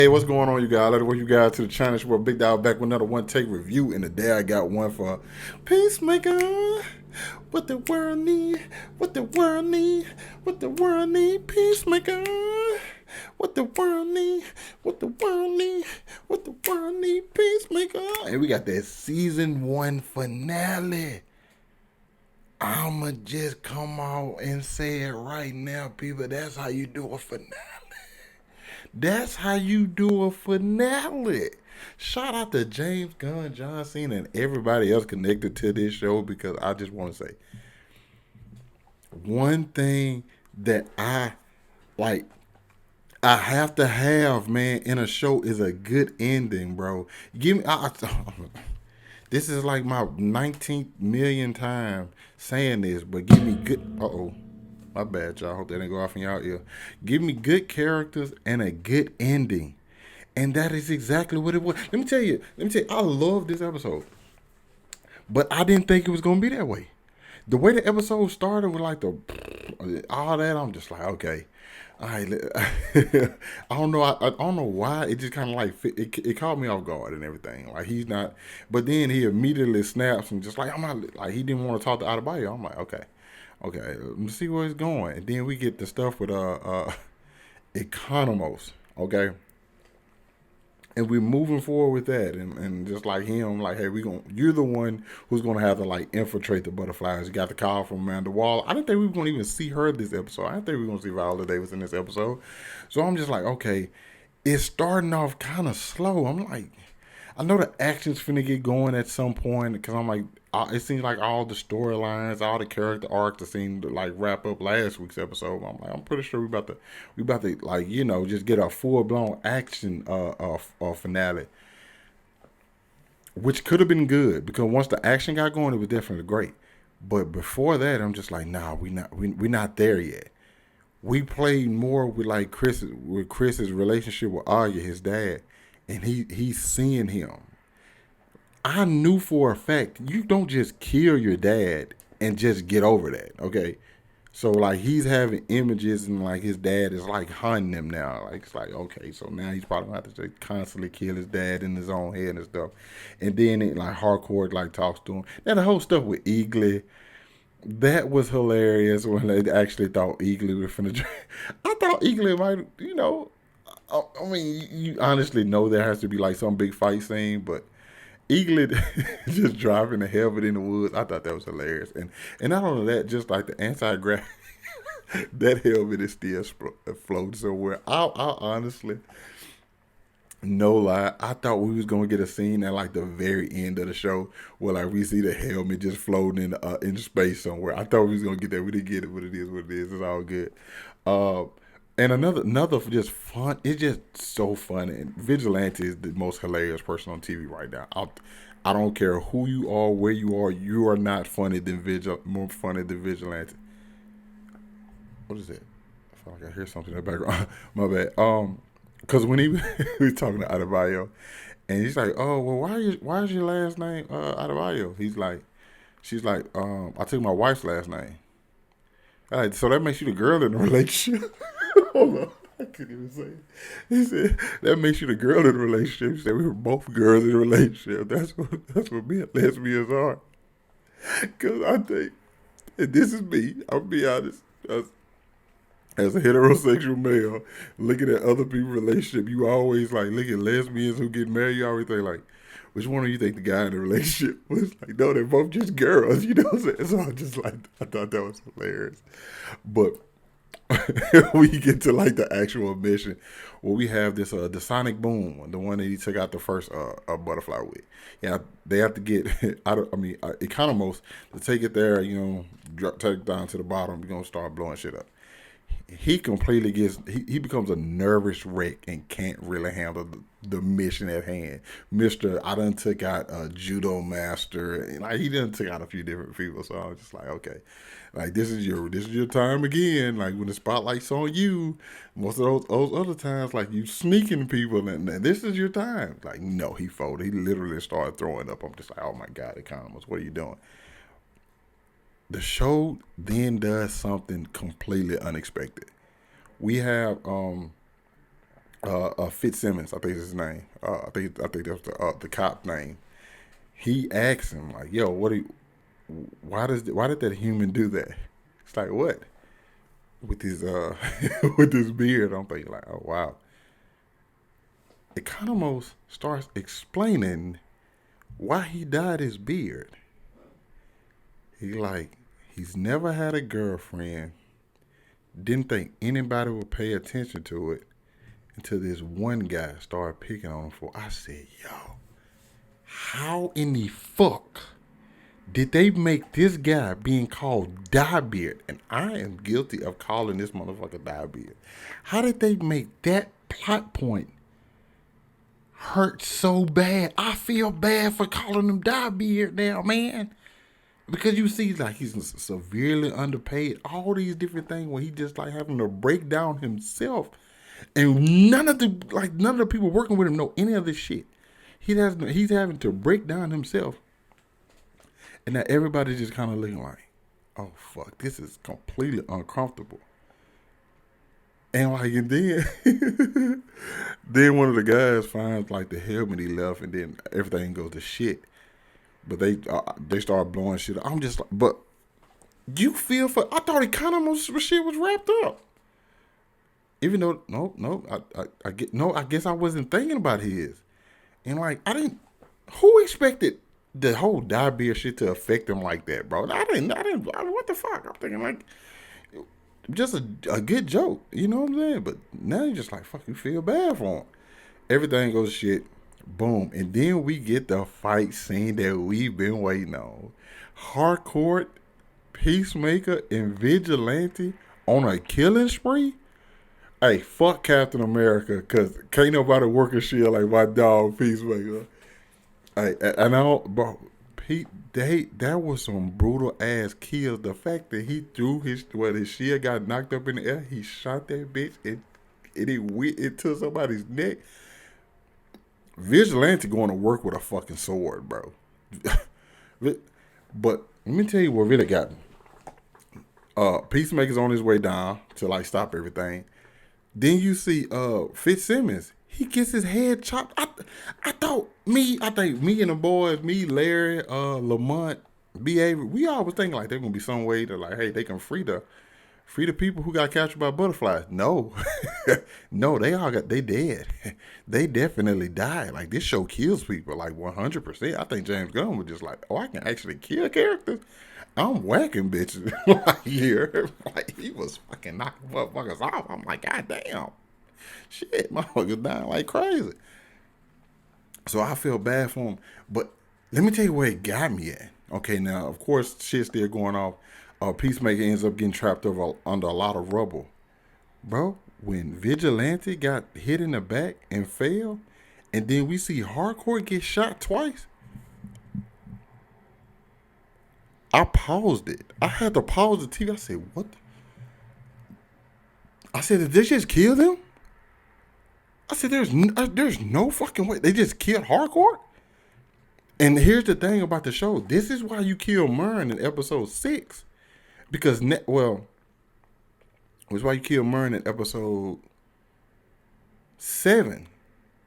Hey, what's going on, you guys? Let me welcome you guys to the channel. It's your boy Big Dog back with another one take review. And today I got one for Peacemaker. What the world need, what the world need, what the world need, Peacemaker. What the world need, what the world need, what the world need, Peacemaker. And we got that season 1 finale. I'ma just come out and say it right now, people. That's how you do a finale. That's how you do a finale. Shout out to James Gunn, John Cena, and everybody else connected to this show because I just want to say one thing that like. I have to have, man, in a show is a good ending, bro. Give me, this is like my 19th million time saying this, but give me good. My bad, y'all. Hope that didn't go off in y'all ear. Give me good characters and a good ending. And that is exactly what it was. Let me tell you, I love this episode. But I didn't think it was gonna be that way. The way the episode started with like the all that, I'm just like, okay. All right, I don't know. I don't know why it just kind of like it caught me off guard and everything. Like he's not, but then he immediately snaps and just like I'm not like he didn't want to talk to Adebayo. I'm like, okay, let me see where it's going. And then we get the stuff with Economos, okay, and we're moving forward with that, and just like him, like, hey, you're the one who's gonna have to like infiltrate the butterflies. You got the call from Amanda Waller. I didn't think we were gonna even see her this episode. I didn't think we were gonna see Viola Davis in this episode. So I'm just like, okay, it's starting off kind of slow. I'm like, I know the action's finna get going at some point because I'm like, it seems like all the storylines, all the character arcs that seem to like wrap up last week's episode. I'm like, I'm pretty sure we about to like just get a full blown action finale, which could have been good because once the action got going, it was definitely great. But before that, I'm just like, nah, we not there yet. We played more with like Chris's relationship with Arya, his dad, and he's seeing him. I knew for a fact you don't just kill your dad and just get over that, okay? So like he's having images and like his dad is like hunting him now. Like it's like okay, so now he's probably gonna have to just constantly kill his dad in his own head and stuff. And then it like hardcore like talks to him. Now the whole stuff with Eagly, that was hilarious when they actually thought Eagly was finna. I thought Eagly might, I mean, you honestly know there has to be like some big fight scene, but Eaglet just driving the helmet in the woods. I thought that was hilarious, and not only that, just like the anti grav, that helmet is still floating somewhere. I honestly, no lie, I thought we was gonna get a scene at like the very end of the show where like we see the helmet just floating in space somewhere. I thought we was gonna get that. We didn't get it, but it is what it is. It's all good. Uh, and another just fun. It's just so funny. And Vigilante is the most hilarious person on TV right now. I don't care who you are, where you are. You are not funny than more funny than Vigilante. What is it? I feel like I hear something in the background. My bad. Because when he he was talking to Adebayo, and he's like, "Oh, well, why is your last name Adebayo?" She's like, I took my wife's last name. All right, so that makes you the girl in the relationship. Hold on. I couldn't even say it. He said that makes you the girl in the relationship. He said we were both girls in a relationship. That's what being lesbians are. Cause I think, and this is me. I'll be honest. As a heterosexual male, looking at other people's relationship, you always like look at lesbians who get married. You always think like, which one do you think the guy in the relationship was? Like, no, they're both just girls. You know what I'm saying? So I just like I thought that was hilarious. But we get to like the actual mission where we have this the sonic boom, the one that he took out the first butterfly with. Yeah, they have to get Economos to take it there. Take it down to the bottom. We're gonna start blowing shit up. He completely he becomes a nervous wreck and can't really handle the mission at hand. Mister, I done took out a judo master, and like he done took out a few different people. So I was just like, okay, like this is your time again. Like when the spotlight's on you, most of those other times, like you sneaking people, and this is your time. Like no, he folded. He literally started throwing up. I'm just like, oh my god, economist, what are you doing? The show then does something completely unexpected. We have Fitzsimmons, I think is his name. I think that's the cop name. He asked him like, "Yo, why did that human do that?" It's like what with his with his beard. I'm thinking like, oh wow. It kind of almost starts explaining why he dyed his beard. He's never had a girlfriend. Didn't think anybody would pay attention to it until this one guy started picking on him for. I said, yo, how in the fuck did they make this guy being called Diebeard? And I am guilty of calling this motherfucker Diebeard. How did they make that plot point hurt so bad? I feel bad for calling him Diebeard now, man. Because you see, like, he's severely underpaid. All these different things where he just like having to break down himself. And none of the people working with him know any of this shit. He's having to break down himself. And now everybody's just kind of looking like, oh fuck, this is completely uncomfortable. And like, and then, then one of the guys finds like the helmet he left, and then everything goes to shit. But they start blowing shit up. I'm just like, but you feel for? I thought it kind of shit was wrapped up. Even though I guess I wasn't thinking about his, and like I didn't. Who expected the whole Diebeard shit to affect him like that, bro? I didn't. What the fuck? I'm thinking like just a good joke, you know what I'm saying? But now you just like fuck. You feel bad for him. Everything goes shit. Boom. And then we get the fight scene that we've been waiting on. Harcourt, Peacemaker, and Vigilante on a killing spree. Hey, fuck Captain America, because can't nobody work a shit like my dog Peacemaker. Hey, and I don't, bro, Pete, that was some brutal ass kills. The fact that he threw his shield got knocked up in the air, he shot that bitch and it took somebody's neck. Vigilante going to work with a fucking sword, bro. But let me tell you what really got me. Peacemaker's on his way down to like stop everything. Then you see Fitzsimmons. He gets his head chopped. I think me and the boys, me, Larry, Lamont, B. Avery, we all was thinking like there's gonna be some way to like, hey, they can free the people who got captured by butterflies. No. No, they dead. They definitely died. Like this show kills people like 100%. I think James Gunn was just like, oh, I can actually kill characters. I'm whacking bitches like here. Like he was fucking knocking motherfuckers off. I'm like, god damn. Shit, motherfuckers dying like crazy. So I feel bad for him. But let me tell you where it got me at. Okay, now of course shit's still going off. Peacemaker ends up getting trapped under a lot of rubble. Bro, when Vigilante got hit in the back and fell, and then we see Harcourt get shot twice, I paused it. I had to pause the TV. I said, what? I said, did they just kill them? I said, there's no fucking way. They just killed Harcourt? And here's the thing about the show. This is why you kill Murn in episode 6. Because, it was why you killed Murn in episode 7.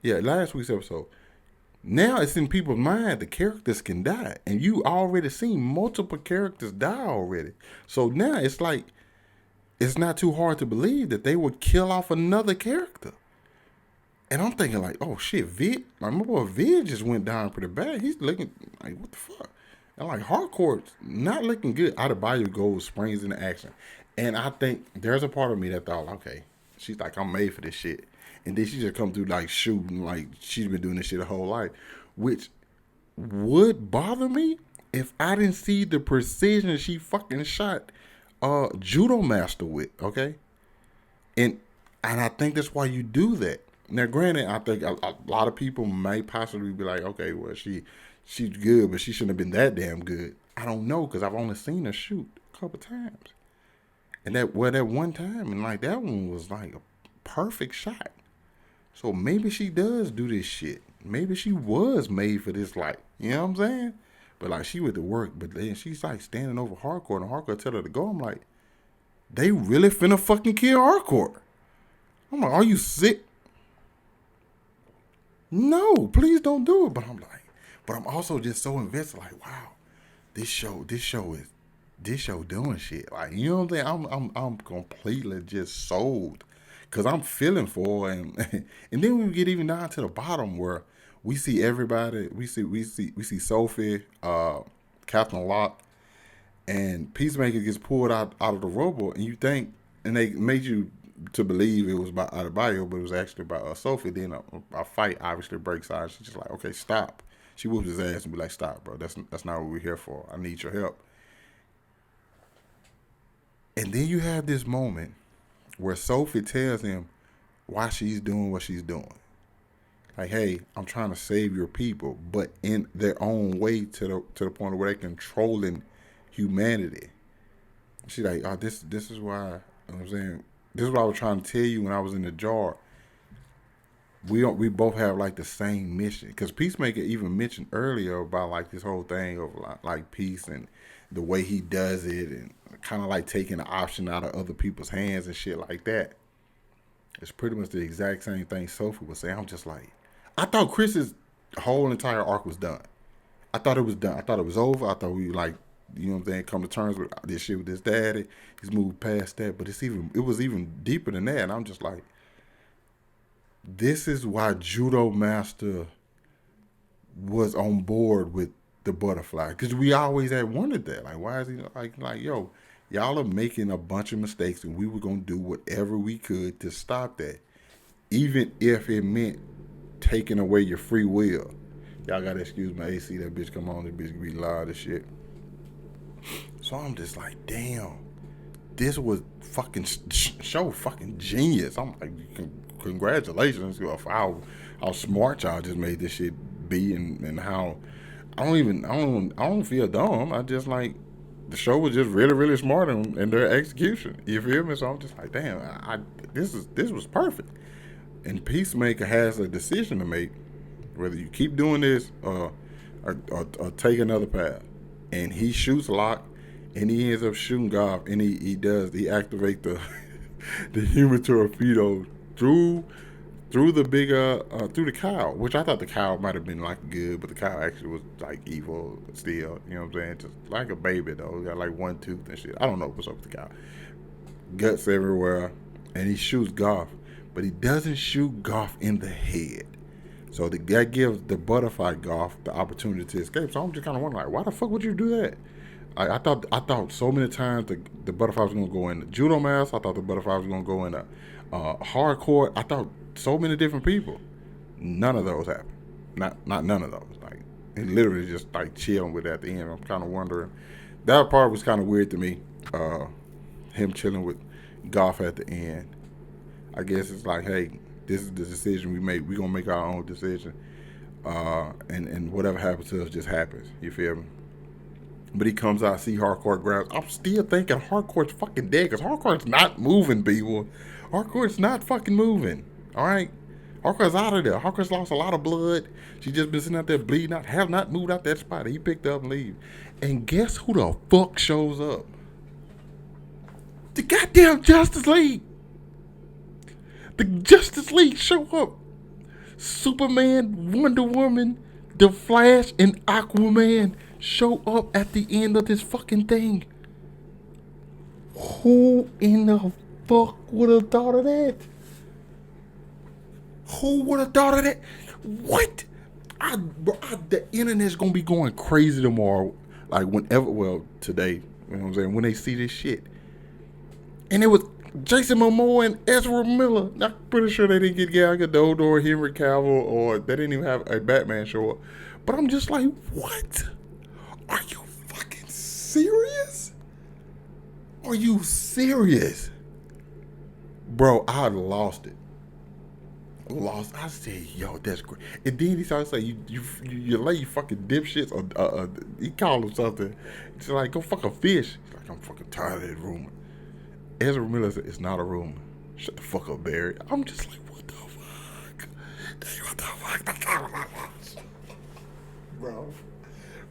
Yeah, last week's episode. Now it's in people's mind the characters can die. And you already seen multiple characters die already. So now it's like, it's not too hard to believe that they would kill off another character. And I'm thinking like, oh shit, Vid, like my boy Vid just went down pretty bad. He's looking like, what the fuck? And like Harcourt's not looking good. Adebayo goes, springs into action. And I think there's a part of me that thought, okay, she's like, I'm made for this shit. And then she just come through like shooting, like she's been doing this shit her whole life. Which would bother me if I didn't see the precision she fucking shot Judo Master with, okay? And I think that's why you do that. Now, granted, I think a lot of people may possibly be like, okay, well, she's good, but she shouldn't have been that damn good. I don't know, because I've only seen her shoot a couple times. And that one time, and like that one was like a perfect shot. So maybe she does do this shit. Maybe she was made for this life. You know what I'm saying? But like she went to work, but then she's like standing over Harcourt, and Harcourt tell her to go. I'm like, they really finna fucking kill Harcourt. I'm like, are you sick? No, please don't do it. But I'm like, but I'm also just so invested. Like, wow, this show doing shit. Like, you know what I'm saying? I'm completely just sold, cause I'm feeling for her. And then we get even down to the bottom where we see everybody. We see Sophie, Captain Locke, and Peacemaker gets pulled out of the rubble, and you think, and they made you to believe it was by Adebayo, but it was actually by Sophie. Then a fight obviously breaks out. She's just like, okay, stop. She whoops his ass and be like, stop, bro. That's not what we're here for. I need your help. And then you have this moment where Sophie tells him why she's doing what she's doing. Like, hey, I'm trying to save your people, but in their own way, to the point where they're controlling humanity. She's like, oh, this is why. You know what I'm saying, this is what I was trying to tell you when I was in the jar. We both have like the same mission, because Peacemaker even mentioned earlier about like this whole thing of like peace and the way he does it, and kind of like taking the option out of other people's hands and shit like that. It's pretty much the exact same thing Sophie was saying. I'm just like, I thought Chris's whole entire arc was done. I thought it was done. I thought it was over. I thought we like, you know what I'm saying, come to terms with this shit with his daddy. He's moved past that, but it was even deeper than that. And I'm just like, this is why Judo Master was on board with the butterfly, because we always had wondered that. Like, why is he like yo, y'all are making a bunch of mistakes, and we were gonna do whatever we could to stop that, even if it meant taking away your free will. Y'all gotta excuse my AC. That bitch come on. That bitch be loud as shit. So I'm just like, damn, this was fucking show fucking genius. I'm like, congratulations for how smart y'all just made this shit be, and how I don't feel dumb. I just like, the show was just really really smart in their execution. You feel me? So I'm just like, damn, this was perfect. And Peacemaker has a decision to make, whether you keep doing this or take another path. And he shoots Locke, and he ends up shooting Goff, and he activates the the human torpedo through the big through the cow, which I thought the cow might have been like good, but the cow actually was like evil still. You know what I'm saying? Just like a baby though. He got like one tooth and shit. I don't know what's up with the cow. Guts everywhere, and he shoots Goff, but he doesn't shoot Goff in the head. So that gives the butterfly Goff the opportunity to escape. So I'm just kind of wondering, like, why the fuck would you do that? I thought so many times the butterfly was gonna go in the judo mask. I thought the butterfly was gonna go in a hardcore. I thought so many different people. None of those happened. Not none of those. Like, he literally just like chilling with it at the end. I'm kind of wondering. That part was kind of weird to me. Him chilling with Goff at the end. I guess it's like, hey, this is the decision we make. We're gonna make our own decision. And whatever happens to us just happens. You feel me? But he comes out, see Hardcore grabs. I'm still thinking Hardcore's fucking dead, because Hardcore's not moving, people. Hardcore's not fucking moving. All right? Hardcore's out of there. Hardcore's lost a lot of blood. She just been sitting out there bleeding out. Have not moved out that spot. He picked up and leave. And guess who the fuck shows up? The goddamn Justice League. The Justice League show up. Superman, Wonder Woman, The Flash, and Aquaman show up at the end of this fucking thing. Who in the fuck would have thought of that? Who would have thought of that? What? The internet's gonna be going crazy tomorrow. Like, whenever, well, today, you know what I'm saying, when they see this shit. And it was Jason Momoa and Ezra Miller. I'm pretty sure they didn't get Gal Gadot or Henry Cavill, or they didn't even have a Batman show up. But I'm just like, what? Are you fucking serious? Are you serious? Bro, I lost it. I said, yo, that's great. And then he started saying, you lay fucking dipshits, or he called him something. He's like, go fuck a fish. He's like, I'm fucking tired of that rumor. Ezra Miller said, it's not a rumor. Shut the fuck up, Barry. I'm just like, what the fuck? What the fuck?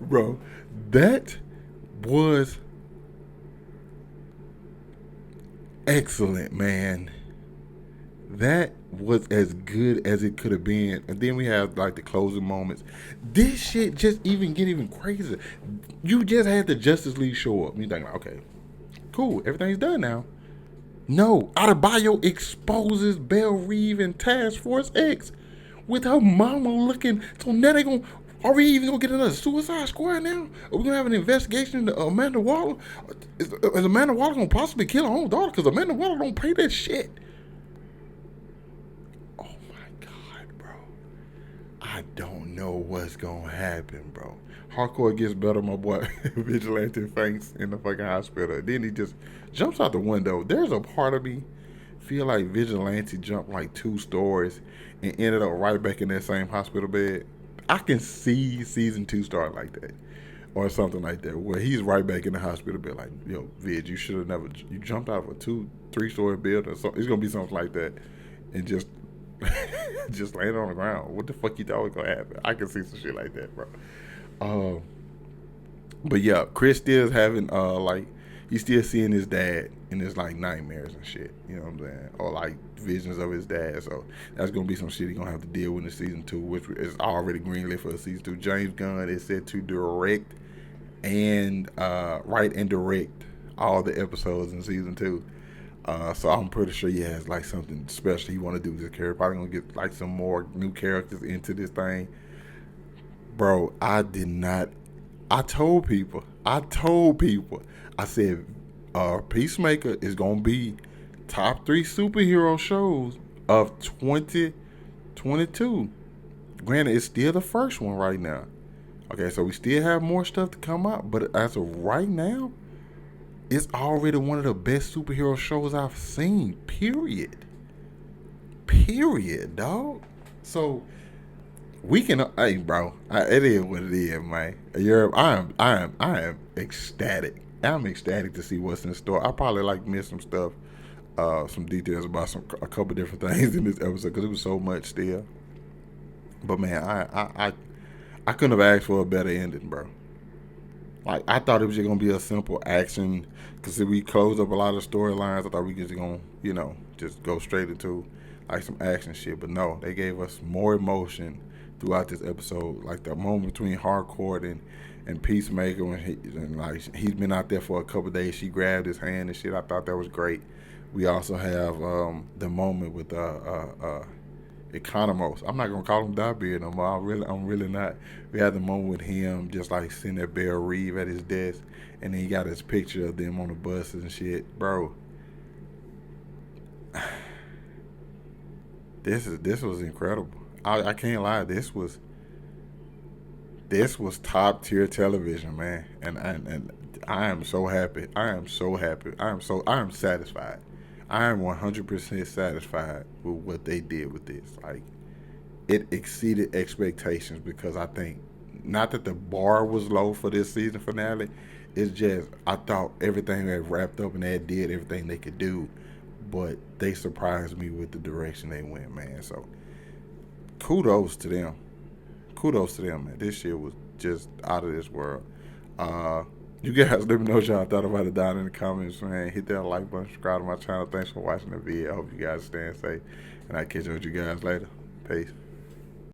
Bro, that was excellent, man. That was as good as it could have been. And then we have like the closing moments. This shit just even get even crazier. You just had the Justice League show up. You think, okay, cool, everything's done now. No, Adebayo exposes Belle Reeve and Task Force X with her mama looking. So now they gonna. Are we even gonna get another Suicide Squad now? Are we gonna have an investigation into Amanda Waller? Is Amanda Waller gonna possibly kill her own daughter? Because Amanda Waller don't pay that shit. Oh my god, bro! I don't know what's gonna happen, bro. Hardcore gets better, my boy. Vigilante faints in the fucking hospital. Then he just jumps out the window. There's a part of me feel like Vigilante jumped like 2 stories and ended up right back in that same hospital bed. I can see season 2 start like that. Or something like that, where he's right back in the hospital bed like, yo, Vig, you should have never, you jumped out of a 2-3 story building. So it's gonna be something like that. And just just landed on the ground. What the fuck you thought was gonna happen? I can see some shit like that, bro. Uh, but yeah, Chris still having like he's still seeing his dad in his like nightmares and shit. You know what I'm saying? Or like visions of his dad. So that's gonna be some shit he's gonna have to deal with in season 2, which is already greenlit for season 2. James Gunn is set to direct and write and direct all the episodes in season 2. So I'm pretty sure he has like something special he want to do with this character. Probably gonna get like some more new characters into this thing. Bro, I did not. I told people. I said, Peacemaker is gonna be top 3 superhero shows of 2022. Granted, it's still the first one right now. Okay, so we still have more stuff to come out, but as of right now, it's already one of the best superhero shows I've seen. Period. Period, dog. So we can, hey, bro. It is what it is, man. I am ecstatic. I'm ecstatic to see what's in store. I probably like missed some stuff, some details about a couple different things in this episode because it was so much still. But man, I couldn't have asked for a better ending, bro. Like I thought it was just gonna be a simple action because if we closed up a lot of storylines, I thought we just gonna just go straight into like some action shit. But no, they gave us more emotion throughout this episode. Like the moment between Harcourt and Peacemaker when he's been out there for a couple of days. She grabbed his hand and shit. I thought that was great. We also have the moment with Economos. I'm not gonna call him Darby no more. I'm really not. We had the moment with him just like sitting at Belle Reeve at his desk, and then he got his picture of them on the buses and shit, bro. This was incredible. I can't lie. This was top tier television, man. And I am so happy. I am satisfied. I am 100% satisfied with what they did with this. Like, it exceeded expectations because I think, not that the bar was low for this season finale, it's just, I thought everything had wrapped up and they did everything they could do, but they surprised me with the direction they went, man. So, kudos to them. Man. This shit was just out of this world. You guys let me know what y'all thought about it down in the comments, man. Hit that like button, subscribe to my channel. Thanks for watching the video. I hope you guys staying safe. And I'll catch up with you guys later. Peace.